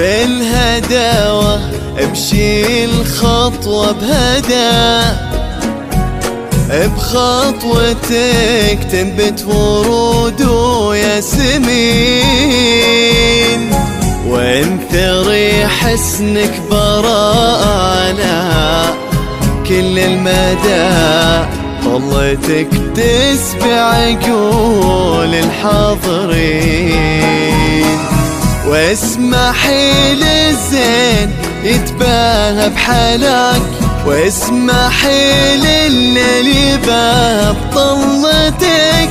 والهداوة امشي الخطوة بهدى، بخطوتك تنبت ورود وياسمين، وانثري حسنك براءة على كل المدى، طلتك تسبع عقول الحاضرين، واسمحي للزين يتباهى بحلاك، واسمحي لليل يباهى بطلتك،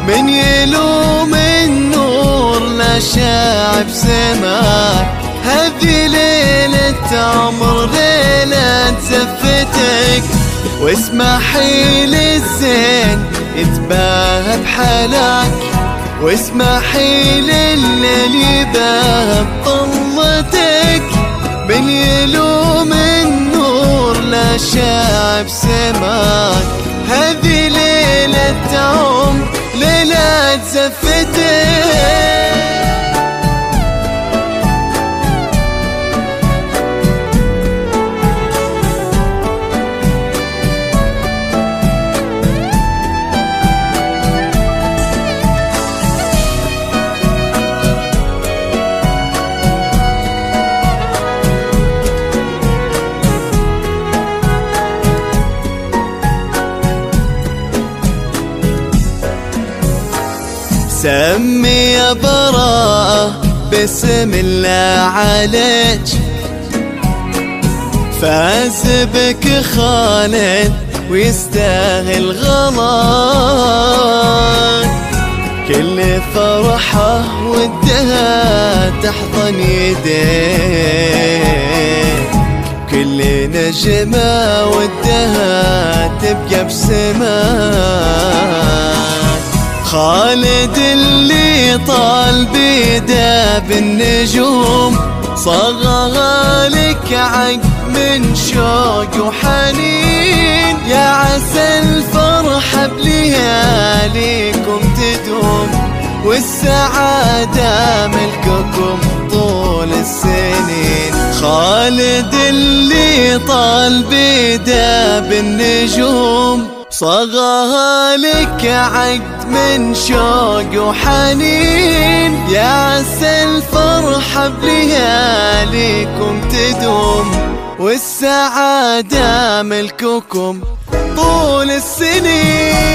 من يلوم النور لا شاع بسماك، هذي ليلة عمر ليلة زفتك، واسمحي للزين يتباهى بحلاك، واسمحي لليل يباهى بطلتك، من يلوم النور لا شاع بسماك، هذي ليلة عمر ليلة زفتك. سمي يا براءة بسم الله عليك، فاز بك خالد ويستاهل غلاك، كل فرحة ودها تحضن يديك، كل نجمة ودها تبقى بسماك، خالد اللي طال بيده بالنجوم، صغى لك عقد من شوق وحنين، يا عسى الفرحة بلياليكم تدوم، والسعادة ملككم طول السنين، خالد اللي طال بيده بالنجوم، صغى لك عقد من شوق وحنين، يا عسى الفرحة بلياليكم تدوم، والسعادة ملككم طول السنين.